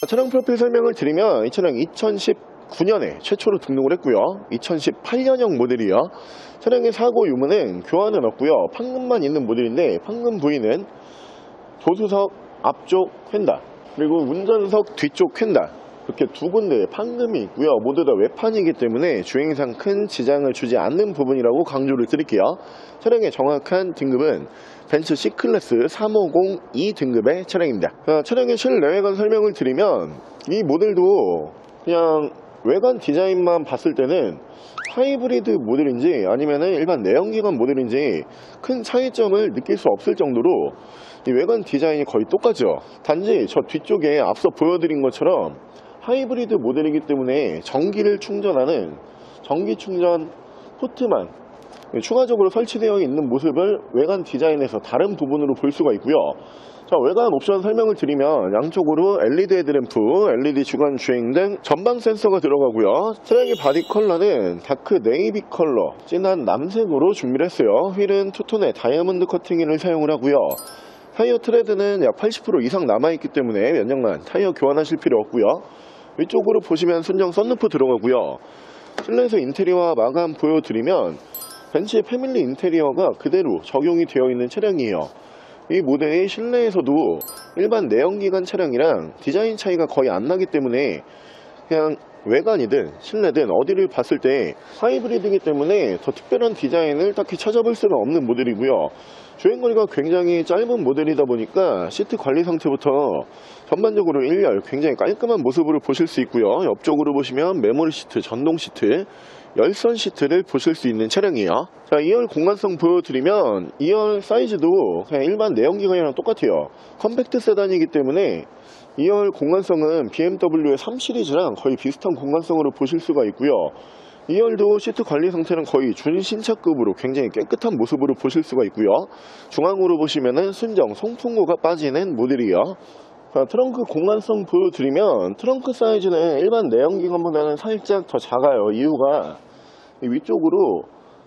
차량 프로필 설명을 드리면 이 차량 2019년에 최초로 등록을 했고요. 2018년형 모델이요. 차량의 사고 유무는 교환은 없고요. 판금만 있는 모델인데 판금 부위는 조수석 앞쪽 휀다, 그리고 운전석 뒤쪽 휀다, 이렇게 두 군데에 판금이 있고요. 모두 다 외판이기 때문에 주행상 큰 지장을 주지 않는 부분이라고 강조를 드릴게요. 차량의 정확한 등급은 벤츠 C클래스 350E 등급의 차량입니다. 차량의 실내외관 설명을 드리면 이 모델도 그냥 외관 디자인만 봤을 때는 하이브리드 모델인지 아니면 일반 내연기관 모델인지 큰 차이점을 느낄 수 없을 정도로 이 외관 디자인이 거의 똑같죠. 단지 저 뒤쪽에 앞서 보여드린 것처럼 하이브리드 모델이기 때문에 전기를 충전하는 전기 충전 포트만 추가적으로 설치되어 있는 모습을 외관 디자인에서 다른 부분으로 볼 수가 있고요. 자, 외관 옵션 설명을 드리면 양쪽으로 LED 헤드램프, LED 주간 주행 등 전방 센서가 들어가고요. 차량의 바디 컬러는 다크 네이비 컬러, 진한 남색으로 준비를 했어요. 휠은 투톤의 다이아몬드 커팅을 사용을 하고요. 타이어 트레드는 약 80% 이상 남아있기 때문에 몇 년간 타이어 교환하실 필요 없고요. 위쪽으로 보시면 순정 썬루프 들어가고요. 실내에서 인테리어와 마감 보여드리면 벤츠의 패밀리 인테리어가 그대로 적용이 되어 있는 차량이에요. 이 모델의 실내에서도 일반 내연기관 차량이랑 디자인 차이가 거의 안 나기 때문에 그냥 외관이든 실내든 어디를 봤을 때 하이브리드이기 때문에 더 특별한 디자인을 딱히 찾아볼 수는 없는 모델이고요. 주행거리가 굉장히 짧은 모델이다 보니까 시트 관리 상태부터 전반적으로 1열 굉장히 깔끔한 모습으로 보실 수 있고요. 옆쪽으로 보시면 메모리 시트, 전동 시트, 열선 시트를 보실 수 있는 차량이에요. 자, 2열 공간성 보여드리면 2열 사이즈도 그냥 일반 내연기관이랑 똑같아요. 컴팩트 세단이기 때문에 2열 공간성은 BMW의 3 시리즈랑 거의 비슷한 공간성으로 보실 수가 있고요. 2열도 시트 관리 상태는 거의 준신차급으로 굉장히 깨끗한 모습으로 보실 수가 있고요. 중앙으로 보시면은 순정 송풍구가 빠지는 모델이에요. 자, 트렁크 공간성 보여드리면 트렁크 사이즈는 일반 내연기관보다는 살짝 더 작아요. 이유가 위쪽으로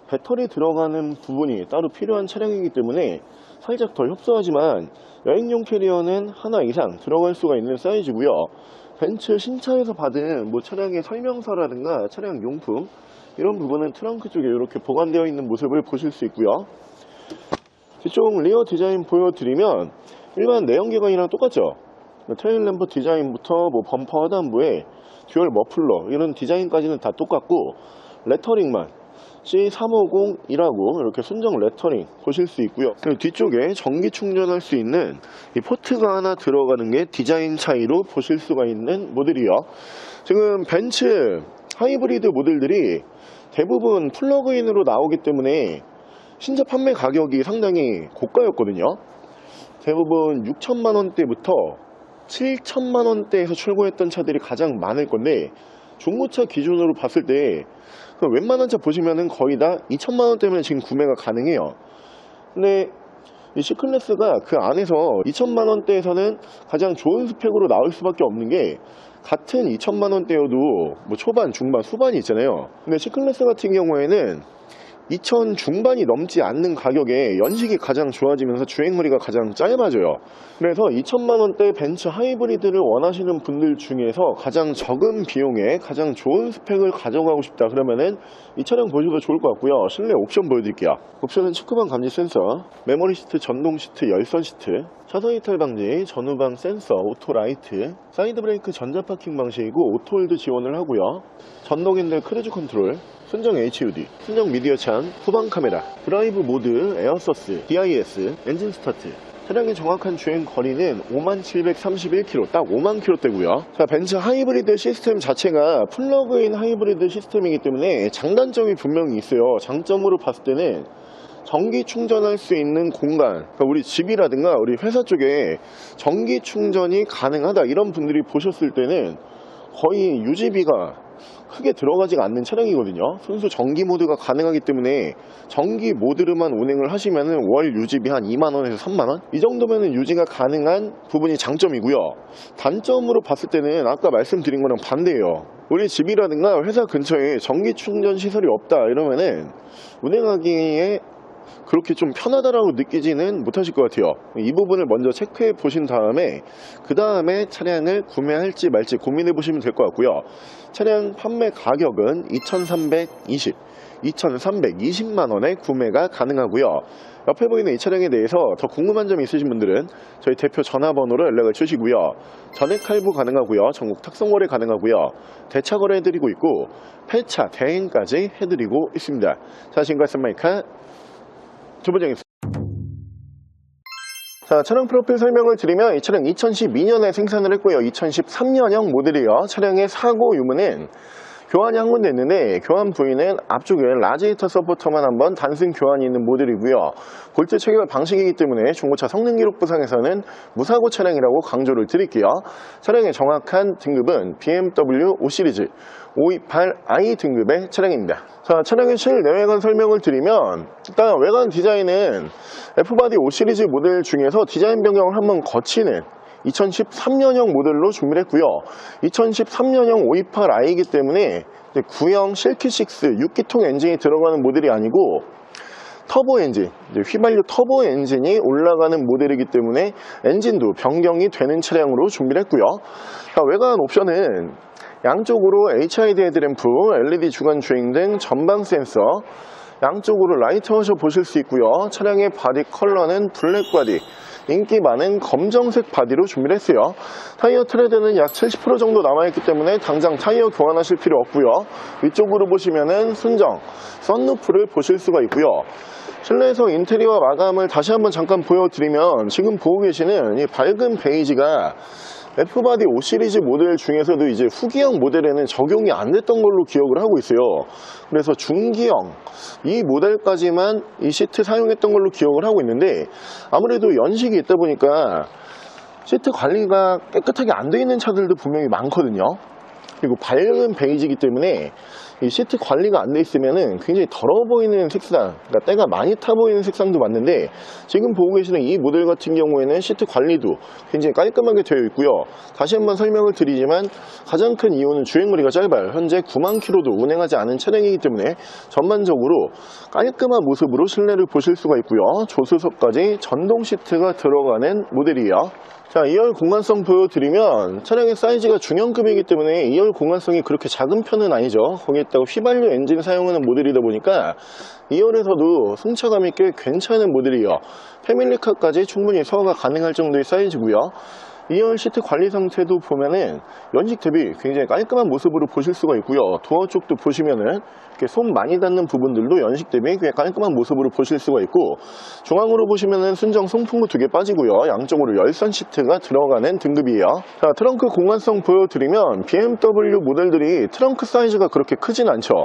배터리 들어가는 부분이 따로 필요한 차량이기 때문에 살짝 더 협소하지만 여행용 캐리어는 하나 이상 들어갈 수가 있는 사이즈고요. 벤츠 신차에서 받은 차량의 설명서라든가 차량 용품 이런 부분은 트렁크 쪽에 이렇게 보관되어 있는 모습을 보실 수 있고요. 뒤쪽 리어 디자인 보여드리면 일반 내연기관이랑 똑같죠. 테일램프 디자인부터 범퍼 하단부에 듀얼 머플러 이런 디자인까지는 다 똑같고 레터링만 C350이라고 이렇게 순정 레터링 보실 수 있고요. 그리고 뒤쪽에 전기 충전할 수 있는 이 포트가 하나 들어가는 게 디자인 차이로 보실 수가 있는 모델이요. 지금 벤츠 하이브리드 모델들이 대부분 플러그인으로 나오기 때문에 신차 판매 가격이 상당히 고가였거든요. 대부분 6천만원대부터 7천만원대에서 출고했던 차들이 가장 많을 건데 중고차 기준으로 봤을 때 웬만한 차 보시면은 거의 다 2천만원대면 지금 구매가 가능해요. 근데 이 C클래스가 그 안에서 2천만원대에서는 가장 좋은 스펙으로 나올 수밖에 없는 게 같은 2천만원대여도 초반, 중반, 후반이 있잖아요. 근데 C클래스 같은 경우에는 2천 중반이 넘지 않는 가격에 연식이 가장 좋아지면서 주행거리가 가장 짧아져요. 그래서 2천만원대 벤츠 하이브리드를 원하시는 분들 중에서 가장 적은 비용에 가장 좋은 스펙을 가져가고 싶다 그러면은 이 차량 보셔도 좋을 것 같고요. 실내 옵션 보여드릴게요. 옵션은 측후방 감지 센서, 메모리 시트, 전동 시트, 열선 시트, 차선 이탈 방지, 전후방 센서, 오토 라이트, 사이드 브레이크 전자 파킹 방식이고 오토홀드 지원을 하고요. 전동 핸들 크루즈 컨트롤, 순정 HUD, 순정 미디어 창, 후방 카메라, 드라이브 모드, 에어서스, DIS, 엔진 스타트. 차량의 정확한 주행 거리는 5731km, 딱 5만km대고요. 자, 벤츠 하이브리드 시스템 자체가 플러그인 하이브리드 시스템이기 때문에 장단점이 분명히 있어요. 장점으로 봤을 때는 전기 충전할 수 있는 공간, 그러니까 우리 집이라든가 우리 회사 쪽에 전기 충전이 가능하다 이런 분들이 보셨을 때는 거의 유지비가 크게 들어가지가 않는 차량이거든요. 순수 전기 모드가 가능하기 때문에 전기 모드로만 운행을 하시면은 월 유지비 한 2만원에서 3만원? 이 정도면은 유지가 가능한 부분이 장점이고요. 단점으로 봤을 때는 아까 말씀드린 거랑 반대예요. 우리 집이라든가 회사 근처에 전기 충전 시설이 없다 이러면은 운행하기에 그렇게 좀 편하다라고 느끼지는 못하실 것 같아요. 이 부분을 먼저 체크해 보신 다음에 그 다음에 차량을 구매할지 말지 고민해 보시면 될 것 같고요. 차량 판매 가격은 2,320만원에 구매가 가능하고요. 옆에 보이는 이 차량에 대해서 더 궁금한 점이 있으신 분들은 저희 대표 전화번호로 연락을 주시고요. 전액 할부 가능하고요. 전국 탁송거래 가능하고요. 대차 거래 해드리고 있고 폐차 대행까지 해드리고 있습니다. 자, 지금까지 썬마이카 조보정입니다. 자, 차량 프로필 설명을 드리면 이 차량 2012년에 생산을 했고요. 2013년형 모델이요. 차량의 사고 유무는 교환이 한 군데 있는데 교환 부위는 앞쪽에 라지에이터 서포터만 한번 단순 교환이 있는 모델이고요. 볼트 체결 방식이기 때문에 중고차 성능 기록 부상에서는 무사고 차량이라고 강조를 드릴게요. 차량의 정확한 등급은 BMW 5 시리즈 528i 등급의 차량입니다. 자, 차량의 실내외관 설명을 드리면 일단 외관 디자인은 F바디 5 시리즈 모델 중에서 디자인 변경을 한번 거치는 2013년형 모델로 준비를 했고요. 2013년형 528i이기 때문에 구형 실키6 6기통 엔진이 들어가는 모델이 아니고 터보 엔진, 휘발유 터보 엔진이 올라가는 모델이기 때문에 엔진도 변경이 되는 차량으로 준비를 했고요. 자, 외관 옵션은 양쪽으로 HID 헤드램프, LED 주간 주행 등 전방 센서, 양쪽으로 라이트 워셔 보실 수 있고요. 차량의 바디 컬러는 블랙 바디, 인기 많은 검정색 바디로 준비를 했어요. 타이어 트레드는 약 70% 정도 남아있기 때문에 당장 타이어 교환하실 필요 없고요. 위쪽으로 보시면은 순정 썬루프를 보실 수가 있고요. 실내에서 인테리어 마감을 다시 한번 잠깐 보여드리면 지금 보고 계시는 이 밝은 베이지가 F바디 5 시리즈 모델 중에서도 이제 후기형 모델에는 적용이 안 됐던 걸로 기억을 하고 있어요. 그래서 중기형 이 모델까지만 이 시트 사용했던 걸로 기억을 하고 있는데 아무래도 연식이 있다 보니까 시트 관리가 깨끗하게 안 돼 있는 차들도 분명히 많거든요. 그리고 밝은 베이지이기 때문에 이 시트 관리가 안 돼 있으면은 굉장히 더러워 보이는 색상, 그러니까 때가 많이 타 보이는 색상도 맞는데 지금 보고 계시는 이 모델 같은 경우에는 시트 관리도 굉장히 깔끔하게 되어 있고요. 다시 한번 설명을 드리지만 가장 큰 이유는 주행거리가 짧아요. 현재 9만 킬로도 운행하지 않은 차량이기 때문에 전반적으로 깔끔한 모습으로 실내를 보실 수가 있고요. 조수석까지 전동 시트가 들어가는 모델이에요. 자, 2열 공간성 보여드리면 차량의 사이즈가 중형급이기 때문에 2열 공간성이 그렇게 작은 편은 아니죠. 거기에다가 휘발유 엔진 사용하는 모델이다 보니까 2열에서도 승차감이 꽤 괜찮은 모델이에요. 패밀리카까지 충분히 소화가 가능할 정도의 사이즈고요. 2열 시트 관리 상태도 보면은 연식 대비 굉장히 깔끔한 모습으로 보실 수가 있고요. 도어 쪽도 보시면은 이렇게 손 많이 닿는 부분들도 연식 대비 꽤 깔끔한 모습으로 보실 수가 있고, 중앙으로 보시면은 순정 송풍구 2개 빠지고요. 양쪽으로 열선 시트가 들어가는 등급이에요. 자, 트렁크 공간성 보여드리면 BMW 모델들이 트렁크 사이즈가 그렇게 크진 않죠.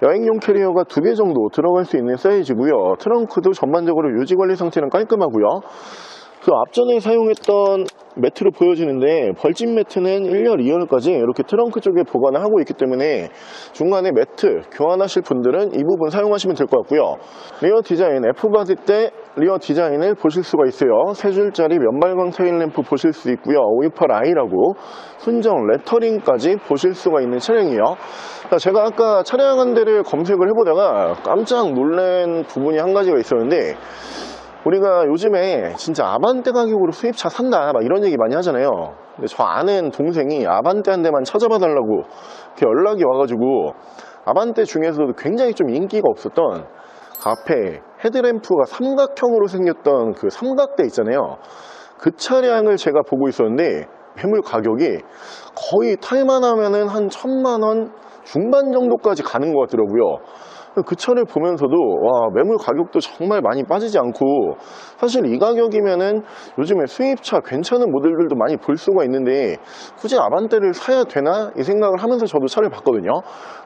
여행용 캐리어가 2개 정도 들어갈 수 있는 사이즈고요. 트렁크도 전반적으로 유지관리 상태는 깔끔하고요. 그 앞전에 사용했던 매트로 보여지는데 벌집 매트는 1열, 2열까지 이렇게 트렁크 쪽에 보관을 하고 있기 때문에 중간에 매트 교환하실 분들은 이 부분 사용하시면 될 것 같고요. 리어 디자인, F바디 때 리어 디자인을 보실 수가 있어요. 3줄짜리 면발광 테일램프 보실 수 있고요. 528i라고 순정 레터링까지 보실 수가 있는 차량이에요. 제가 아까 차량 한 대를 검색을 해보다가 깜짝 놀란 부분이 한 가지가 있었는데, 우리가 요즘에 진짜 아반떼 가격으로 수입차 산다 막 이런 얘기 많이 하잖아요. 근데 저 아는 동생이 아반떼 한 대만 찾아봐 달라고 이렇게 연락이 와가지고, 아반떼 중에서도 굉장히 좀 인기가 없었던 그 앞에 헤드램프가 삼각형으로 생겼던 그 삼각대 있잖아요. 그 차량을 제가 보고 있었는데 매물 가격이 거의 탈만 하면은 한 1,000만원 중반 정도까지 가는 것 같더라고요. 그 차를 보면서도 와, 매물 가격도 정말 많이 빠지지 않고, 사실 이 가격이면은 요즘에 수입차 괜찮은 모델들도 많이 볼 수가 있는데 굳이 아반떼를 사야 되나 이 생각을 하면서 저도 차를 봤거든요.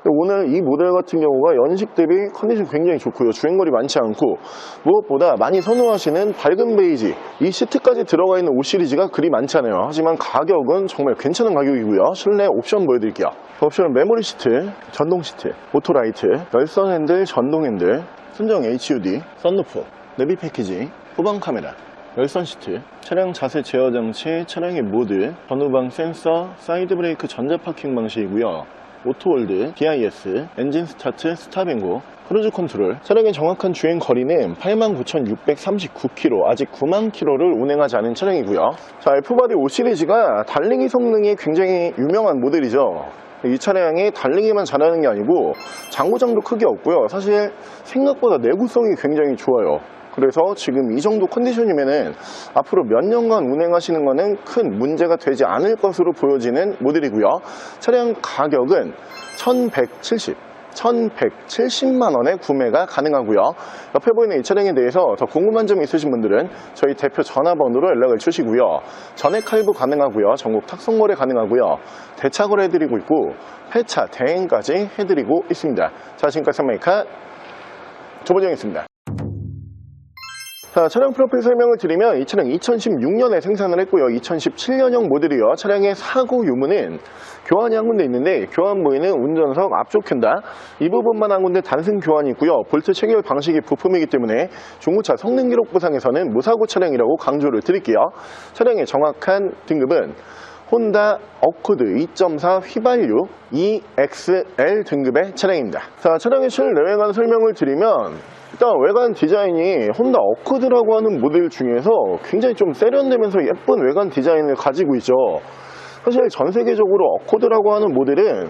근데 오늘 이 모델 같은 경우가 연식 대비 컨디션 굉장히 좋고요. 주행거리 많지 않고, 무엇보다 많이 선호하시는 밝은 베이지, 이 시트까지 들어가 있는 5 시리즈가 그리 많지 않아요. 하지만 가격은 정말 괜찮은 가격이고요. 실내 옵션 보여드릴게요. 옵션은 메모리 시트, 전동 시트, 오토라이트, 열선 핸들, 전동 핸들, 순정 HUD, 썬루프, 내비 패키지, 후방 카메라, 열선 시트, 차량 자세 제어 장치, 차량의 모드, 전후방 센서, 사이드 브레이크 전자 파킹 방식이고요. 오토홀드, BIS, 엔진 스타트, 스탑앤고, 크루즈 컨트롤. 차량의 정확한 주행 거리는 89,639km, 아직 9만 km를 운행하지 않은 차량이고요. 자, F바디 5 시리즈가 달리기 성능이 굉장히 유명한 모델이죠. 이 차량이 달리기만 잘하는 게 아니고 장고장도 크게 없고요. 사실 생각보다 내구성이 굉장히 좋아요. 그래서 지금 이 정도 컨디션이면은 앞으로 몇 년간 운행하시는 거는 큰 문제가 되지 않을 것으로 보여지는 모델이고요. 차량 가격은 1170만 원에 구매가 가능하고요. 옆에 보이는 이 차량에 대해서 더 궁금한 점이 있으신 분들은 저희 대표 전화번호로 연락을 주시고요. 전액 할부 가능하고요. 전국 탁송 거래 가능하고요. 대차 거래 해드리고 있고 폐차 대행까지 해드리고 있습니다. 자, 지금까지 선메이카 조보정이었습니다. 자, 차량 프로필 설명을 드리면 이 차량 2016년에 생산을 했고요. 2017년형 모델이요. 차량의 사고 유무는 교환이 한 군데 있는데 교환 부위는 운전석 앞쪽 캔다. 이 부분만 한 군데 단순 교환이 있고요. 볼트 체결 방식이 부품이기 때문에 중고차 성능 기록 부상에서는 무사고 차량이라고 강조를 드릴게요. 차량의 정확한 등급은 혼다 어코드 2.4 휘발유 EXL 등급의 차량입니다. 자, 차량의 실내외관 설명을 드리면 일단 외관 디자인이 혼다 어코드라고 하는 모델 중에서 굉장히 좀 세련되면서 예쁜 외관 디자인을 가지고 있죠. 사실 전 세계적으로 어코드라고 하는 모델은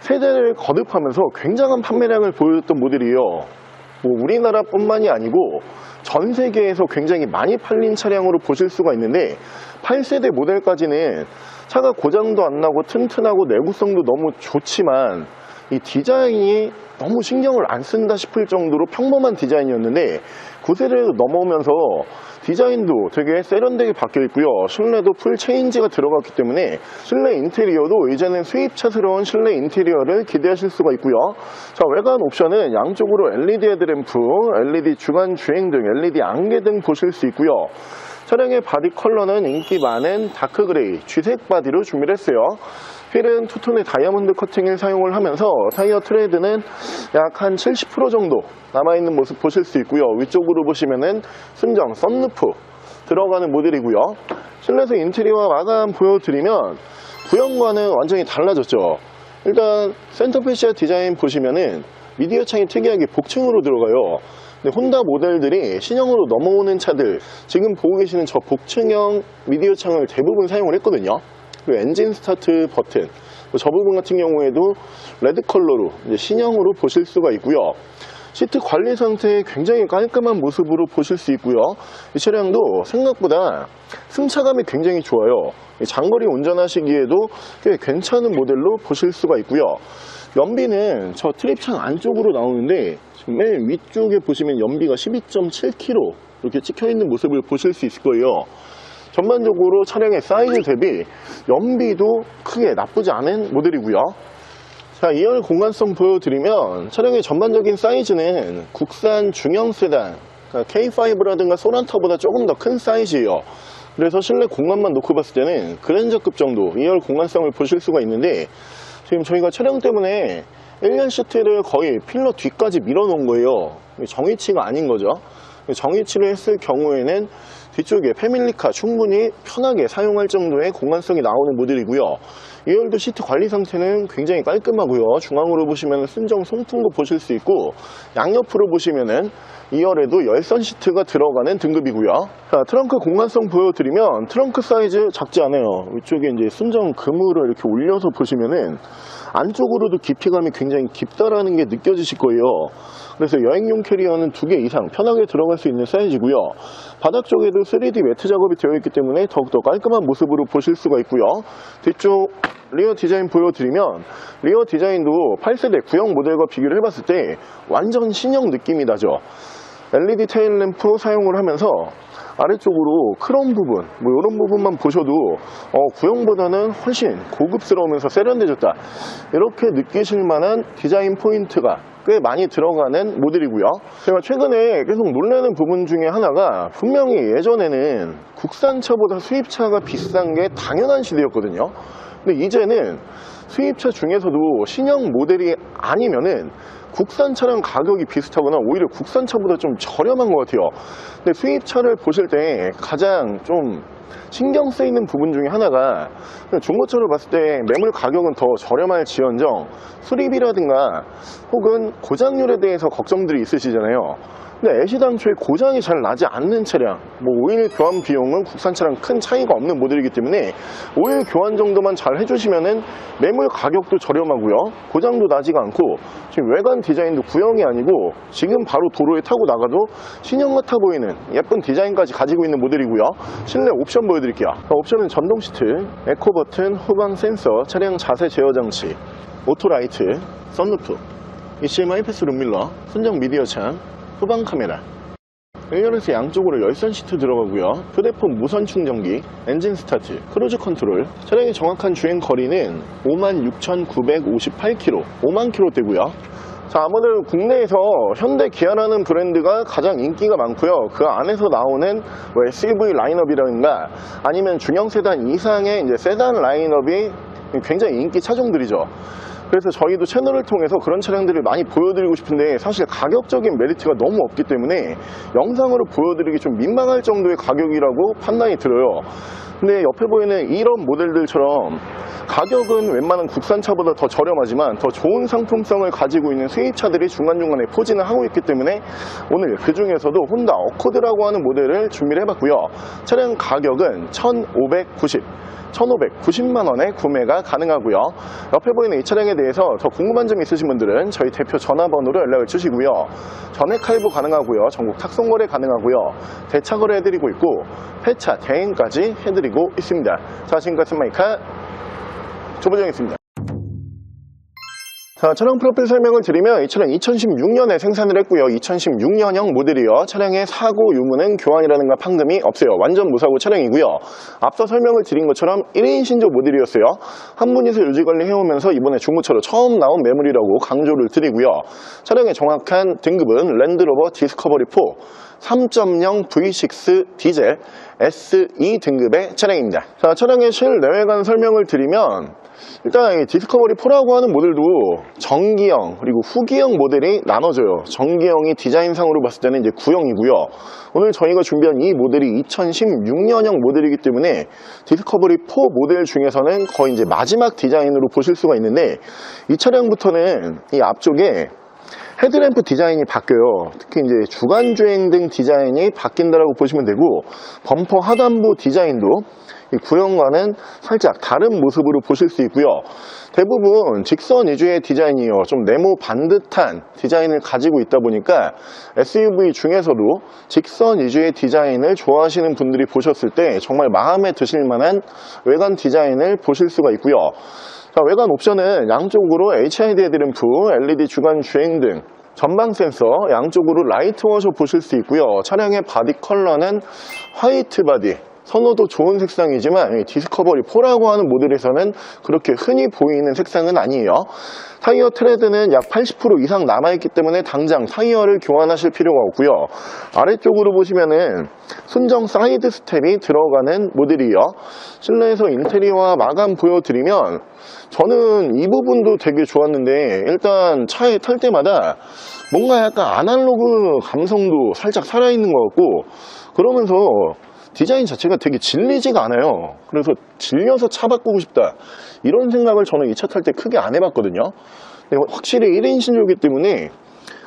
세대를 거듭하면서 굉장한 판매량을 보였던 모델이에요. 뭐 우리나라뿐만이 아니고 전 세계에서 굉장히 많이 팔린 차량으로 보실 수가 있는데 8세대 모델까지는 차가 고장도 안 나고 튼튼하고 내구성도 너무 좋지만 이 디자인이 너무 신경을 안 쓴다 싶을 정도로 평범한 디자인이었는데 9세대를 넘어오면서 디자인도 되게 세련되게 바뀌어 있고요. 실내도 풀 체인지가 들어갔기 때문에 실내 인테리어도 이제는 수입차스러운 실내 인테리어를 기대하실 수가 있고요. 자, 외관 옵션은 양쪽으로 LED 헤드램프, LED 주간 주행등, LED 안개등 보실 수 있고요. 차량의 바디 컬러는 인기 많은 다크 그레이, 쥐색 바디로 준비를 했어요. 휠은 투톤의 다이아몬드 커팅을 사용을 하면서 타이어 트레드는 약 한 70% 정도 남아있는 모습 보실 수 있고요. 위쪽으로 보시면은 순정 썬루프 들어가는 모델이고요. 실내에서 인테리어 마감 보여드리면 구형과는 완전히 달라졌죠. 일단 센터페시아 디자인 보시면은 미디어 창이 특이하게 복층으로 들어가요. 근데 혼다 모델들이 신형으로 넘어오는 차들 지금 보고 계시는 저 복층형 미디어 창을 대부분 사용을 했거든요. 그리고 엔진 스타트 버튼 저 부분 같은 경우에도 레드 컬러로 이제 신형으로 보실 수가 있고요. 시트 관리 상태 굉장히 깔끔한 모습으로 보실 수 있고요. 이 차량도 생각보다 승차감이 굉장히 좋아요. 장거리 운전하시기에도 꽤 괜찮은 모델로 보실 수가 있고요. 연비는 저 트립창 안쪽으로 나오는데 지금 맨 위쪽에 보시면 연비가 12.7km 이렇게 찍혀있는 모습을 보실 수 있을 거예요. 전반적으로 차량의 사이즈 대비 연비도 크게 나쁘지 않은 모델이고요. 자, 2열 공간성 보여드리면 차량의 전반적인 사이즈는 국산 중형 세단 그러니까 K5라든가 소나타보다 조금 더 큰 사이즈예요. 그래서 실내 공간만 놓고 봤을 때는 그랜저급 정도 2열 공간성을 보실 수가 있는데 지금 저희가 차량 때문에 1년 시트를 거의 필러 뒤까지 밀어 놓은 거예요. 정위치가 아닌 거죠. 정위치를 했을 경우에는 뒤쪽에 패밀리카 충분히 편하게 사용할 정도의 공간성이 나오는 모델이고요. 2열도 시트 관리 상태는 굉장히 깔끔하고요. 중앙으로 보시면 순정 송풍도 보실 수 있고 양옆으로 보시면은 2열에도 열선 시트가 들어가는 등급이고요. 자, 트렁크 공간성 보여드리면 트렁크 사이즈 작지 않아요. 위쪽에 이제 순정 금으로 이렇게 올려서 보시면은 안쪽으로도 깊이감이 굉장히 깊다라는 게 느껴지실 거예요. 그래서 여행용 캐리어는 2개 이상 편하게 들어갈 수 있는 사이즈고요. 바닥 쪽에도 3D 매트 작업이 되어 있기 때문에 더욱더 깔끔한 모습으로 보실 수가 있고요. 뒤쪽 리어 디자인 보여드리면 리어 디자인도 8세대 구형 모델과 비교를 해봤을 때 완전 신형 느낌이 나죠. LED 테일 램프 사용을 하면서 아래쪽으로 크롬 부분 뭐 이런 부분만 보셔도 구형보다는 훨씬 고급스러우면서 세련돼졌다 이렇게 느끼실 만한 디자인 포인트가 꽤 많이 들어가는 모델이고요. 제가 최근에 계속 놀라는 부분 중에 하나가 분명히 예전에는 국산차보다 수입차가 비싼 게 당연한 시대였거든요. 근데 이제는 수입차 중에서도 신형 모델이 아니면은 국산차랑 가격이 비슷하거나 오히려 국산차보다 좀 저렴한 것 같아요. 근데 수입차를 보실 때 가장 좀 신경 쓰이는 부분 중에 하나가 중고차로 봤을 때 매물 가격은 더 저렴할지언정 수리비라든가 혹은 고장률에 대해서 걱정들이 있으시잖아요. 근데 애시당초에 고장이 잘 나지 않는 차량, 뭐 오일 교환 비용은 국산차랑 큰 차이가 없는 모델이기 때문에 오일 교환 정도만 잘 해주시면은 매물 가격도 저렴하고요, 고장도 나지가 않고, 지금 외관 디자인도 구형이 아니고 지금 바로 도로에 타고 나가도 신형 같아 보이는 예쁜 디자인까지 가지고 있는 모델이고요. 실내 옵션 보여드릴게요. 옵션은 전동 시트, 에코 버튼, 후방 센서, 차량 자세 제어 장치, 오토라이트, 썬루프, HMI 패스 룸밀러, 순정 미디어 창, 후방 카메라, 1열에서 양쪽으로 열선 시트 들어가고요. 휴대폰 무선 충전기, 엔진 스타트, 크루즈 컨트롤. 차량의 정확한 주행 거리는 56,958km, 5만 km대고요. 자, 아무래도 국내에서 현대 기아라는 브랜드가 가장 인기가 많고요. 그 안에서 나오는 뭐 SUV 라인업이라든가 아니면 중형 세단 이상의 이제 세단 라인업이 굉장히 인기 차종들이죠. 그래서 저희도 채널을 통해서 그런 차량들을 많이 보여드리고 싶은데 사실 가격적인 메리트가 너무 없기 때문에 영상으로 보여드리기 좀 민망할 정도의 가격이라고 판단이 들어요. 근데 옆에 보이는 이런 모델들처럼 가격은 웬만한 국산차보다 더 저렴하지만 더 좋은 상품성을 가지고 있는 수입차들이 중간중간에 포진을 하고 있기 때문에 오늘 그 중에서도 혼다 어코드라고 하는 모델을 준비를 해봤고요. 차량 가격은 1,590만원에 구매가 가능하고요. 옆에 보이는 이 차량에 대해서 더 궁금한 점이 있으신 분들은 저희 대표 전화번호로 연락을 주시고요. 전액 할부 가능하고요. 전국 탁송거래 가능하고요. 대차 거래 해드리고 있고 폐차 대행까지 해드리고 있습니다. 자, 지금까지 마이카 조보정이었습니다. 자, 차량 프로필 설명을 드리면 이 차량 2016년에 생산을 했고요. 2016년형 모델이요. 차량의 사고 유무는 교환이라든가 판금이 없어요. 완전 무사고 차량이고요. 앞서 설명을 드린 것처럼 1인 신조 모델이었어요. 한 분이서 유지관리 해오면서 이번에 중고차로 처음 나온 매물이라고 강조를 드리고요. 차량의 정확한 등급은 랜드로버 디스커버리 4 3.0 V6 디젤 SE 등급의 차량입니다. 자, 차량의 실내외관 설명을 드리면 일단 이 디스커버리 4라고 하는 모델도 정기형 그리고 후기형 모델이 나눠져요. 정기형이 디자인상으로 봤을 때는 이제 구형이고요. 오늘 저희가 준비한 이 모델이 2016년형 모델이기 때문에 디스커버리 4 모델 중에서는 거의 이제 마지막 디자인으로 보실 수가 있는데, 이 차량부터는 이 앞쪽에 헤드램프 디자인이 바뀌어요. 특히 이제 주간주행 등 디자인이 바뀐다라고 보시면 되고, 범퍼 하단부 디자인도 이 구형과는 살짝 다른 모습으로 보실 수 있고요. 대부분 직선 위주의 디자인이요. 좀 네모 반듯한 디자인을 가지고 있다 보니까 SUV 중에서도 직선 위주의 디자인을 좋아하시는 분들이 보셨을 때 정말 마음에 드실 만한 외관 디자인을 보실 수가 있고요. 자, 외관 옵션은 양쪽으로 HID 헤드램프, LED 주간 주행등, 전방 센서, 양쪽으로 라이트 워셔 보실 수 있고요. 차량의 바디 컬러는 화이트 바디, 선호도 좋은 색상이지만 디스커버리 4라고 하는 모델에서는 그렇게 흔히 보이는 색상은 아니에요. 타이어 트레드는 약 80% 이상 남아있기 때문에 당장 타이어를 교환하실 필요가 없고요. 아래쪽으로 보시면은 순정 사이드 스텝이 들어가는 모델이에요. 실내에서 인테리어와 마감 보여드리면 저는 이 부분도 되게 좋았는데, 일단 차에 탈 때마다 뭔가 약간 아날로그 감성도 살짝 살아있는 것 같고, 그러면서 디자인 자체가 되게 질리지가 않아요. 그래서 질려서 차 바꾸고 싶다 이런 생각을 저는 이 차 탈 때 크게 안 해봤거든요. 근데 확실히 1인 신조이기 때문에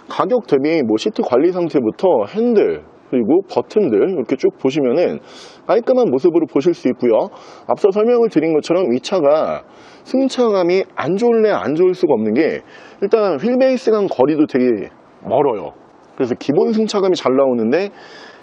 가격 대비 뭐 시트 관리 상태부터 핸들 그리고 버튼들 이렇게 쭉 보시면은 깔끔한 모습으로 보실 수 있고요. 앞서 설명을 드린 것처럼 이 차가 승차감이 안 좋을래 안 좋을 수가 없는 게, 일단 휠베이스 간 거리도 되게 멀어요. 그래서 기본 승차감이 잘 나오는데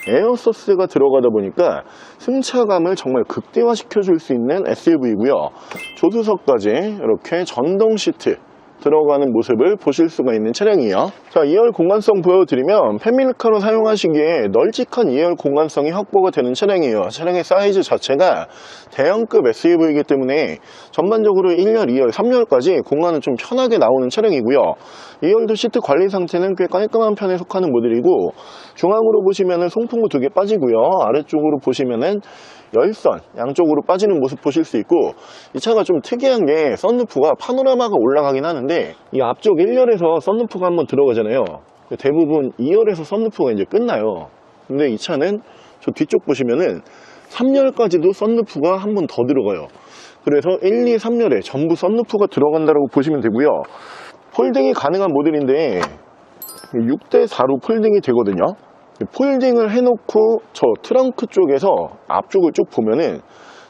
에어서스가 들어가다 보니까 승차감을 정말 극대화시켜 줄 수 있는 SUV이고요. 조수석까지 이렇게 전동 시트 들어가는 모습을 보실 수가 있는 차량이에요. 자, 2열 공간성 보여드리면 패밀리카로 사용하시기에 널찍한 2열 공간성이 확보가 되는 차량이에요. 차량의 사이즈 자체가 대형급 SUV이기 때문에 전반적으로 1열, 2열, 3열까지 공간은 좀 편하게 나오는 차량이고요. 2열도 시트 관리 상태는 꽤 깔끔한 편에 속하는 모델이고, 중앙으로 보시면은 송풍구 2개 빠지고요. 아래쪽으로 보시면은 열선 양쪽으로 빠지는 모습 보실 수 있고, 이 차가 좀 특이한 게 썬루프가 파노라마가 올라가긴 하는데 이 앞쪽 1열에서 썬루프가 한번 들어가잖아요. 대부분 2열에서 썬루프가 이제 끝나요. 근데 이 차는 저 뒤쪽 보시면은 3열까지도 썬루프가 한 번 더 들어가요. 그래서 1, 2, 3열에 전부 썬루프가 들어간다고 보시면 되고요. 폴딩이 가능한 모델인데 6대4로 폴딩이 되거든요. 폴딩을 해놓고 저 트렁크 쪽에서 앞쪽을 쭉 보면은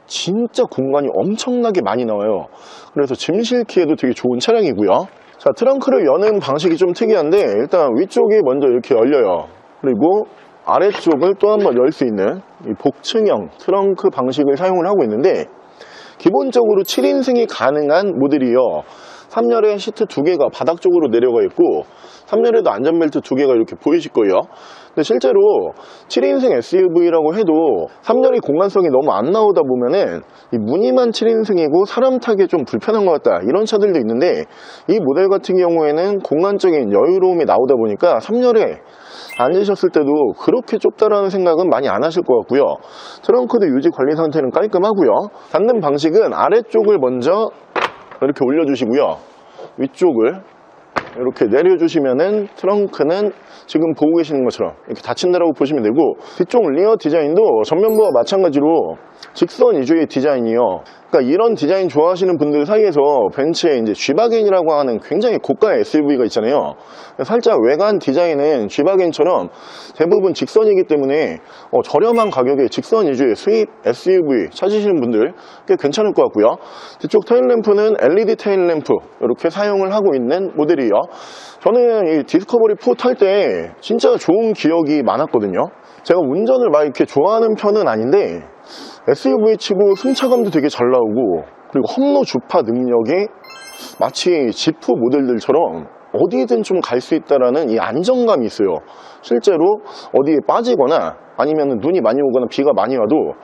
진짜 공간이 엄청나게 많이 나와요. 그래서 짐 실기에도 되게 좋은 차량이고요. 자, 트렁크를 여는 방식이 좀 특이한데 일단 위쪽이 먼저 이렇게 열려요. 그리고 아래쪽을 또 한번 열 수 있는 이 복층형 트렁크 방식을 사용을 하고 있는데 기본적으로 7인승이 가능한 모델이요. 3열에 시트 2개가 바닥 쪽으로 내려가 있고 3열에도 안전벨트 2개가 이렇게 보이실 거예요. 근데 실제로 7인승 SUV라고 해도 3열이 공간성이 너무 안 나오다 보면은 이 무늬만 7인승이고 사람 타기 좀 불편한 것 같다 이런 차들도 있는데 이 모델 같은 경우에는 공간적인 여유로움이 나오다 보니까 3열에 앉으셨을 때도 그렇게 좁다라는 생각은 많이 안 하실 것 같고요. 트렁크도 유지 관리 상태는 깔끔하고요. 닫는 방식은 아래쪽을 먼저 이렇게 올려주시고요. 위쪽을 이렇게 내려주시면은 트렁크는 지금 보고 계시는 것처럼 이렇게 닫힌다라고 보시면 되고, 뒤쪽 리어 디자인도 전면부와 마찬가지로 직선 위주의 디자인이요. 그러니까 이런 디자인 좋아하시는 분들 사이에서 벤츠의 이제 G바겐이라고 하는 굉장히 고가의 SUV가 있잖아요. 살짝 외관 디자인은 G바겐처럼 대부분 직선이기 때문에 저렴한 가격에 직선 위주의 수입 SUV 찾으시는 분들 꽤 괜찮을 것 같고요. 뒤쪽 테일램프는 LED 테일램프 이렇게 사용을 하고 있는 모델이에요. 저는 이 디스커버리 4 탈 때 진짜 좋은 기억이 많았거든요. 제가 운전을 막 이렇게 좋아하는 편은 아닌데 SUV 치고 승차감도 되게 잘 나오고, 그리고 험로 주파 능력이 마치 지프 모델들처럼 어디든 좀 갈 수 있다라는 이 안정감이 있어요. 실제로 어디에 빠지거나 아니면 눈이 많이 오거나 비가 많이 와도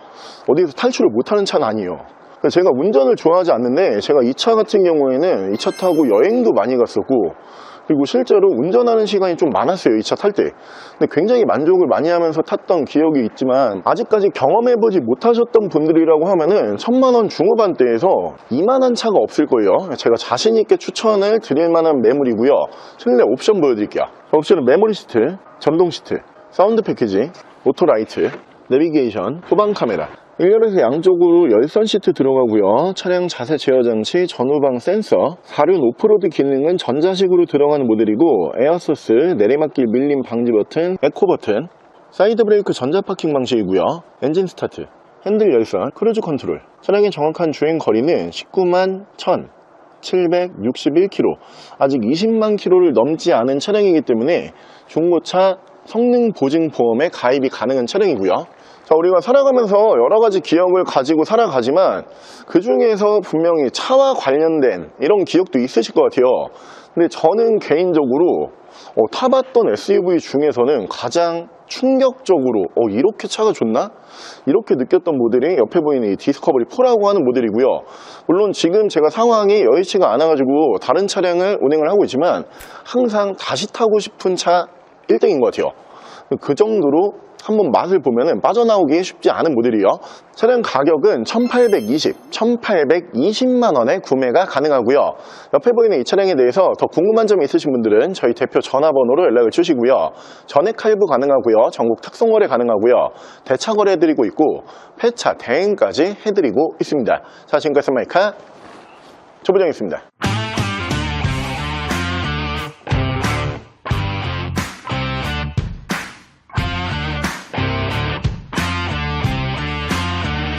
어디에서 탈출을 못하는 차는 아니에요. 제가 운전을 좋아하지 않는데 제가 이 차 같은 경우에는 이 차 타고 여행도 많이 갔었고, 그리고 실제로 운전하는 시간이 좀 많았어요, 이 차 탈 때. 근데 굉장히 만족을 많이 하면서 탔던 기억이 있지만, 아직까지 경험해보지 못하셨던 분들이라고 하면은 1000만원 중후반대에서 이만한 차가 없을 거예요. 제가 자신있게 추천을 드릴 만한 매물이고요. 실내 옵션 보여드릴게요. 옵션은 메모리 시트, 전동 시트, 사운드 패키지, 오토라이트, 내비게이션, 후방 카메라, 1열에서 양쪽으로 열선 시트 들어가고요. 차량 자세 제어 장치, 전후방 센서, 4륜 오프로드 기능은 전자식으로 들어가는 모델이고, 에어소스, 내리막길 밀림 방지 버튼, 에코 버튼, 사이드 브레이크 전자 파킹 방식이고요. 엔진 스타트, 핸들 열선, 크루즈 컨트롤. 차량의 정확한 주행 거리는 19만 1,761km, 아직 20만 km를 넘지 않은 차량이기 때문에 중고차 성능 보증 보험에 가입이 가능한 차량이고요. 자, 우리가 살아가면서 여러가지 기억을 가지고 살아가지만 그 중에서 분명히 차와 관련된 이런 기억도 있으실 것 같아요. 근데 저는 개인적으로 타봤던 SUV 중에서는 가장 충격적으로 이렇게 차가 좋나? 이렇게 느꼈던 모델이 옆에 보이는 이 디스커버리 4라고 하는 모델이고요. 물론 지금 제가 상황이 여의치가 않아가지고 다른 차량을 운행을 하고 있지만 항상 다시 타고 싶은 차 1등인 것 같아요. 그 정도로 한번 맛을 보면은 빠져나오기 쉽지 않은 모델이에요. 차량 가격은 1820만원에 구매가 가능하고요. 옆에 보이는 이 차량에 대해서 더 궁금한 점이 있으신 분들은 저희 대표 전화번호로 연락을 주시고요. 전액 할부 가능하고요. 전국 특송 거래 가능하고요. 대차 거래 해드리고 있고 폐차 대행까지 해드리고 있습니다. 자, 지금까지 마이카 조부장이었습니다.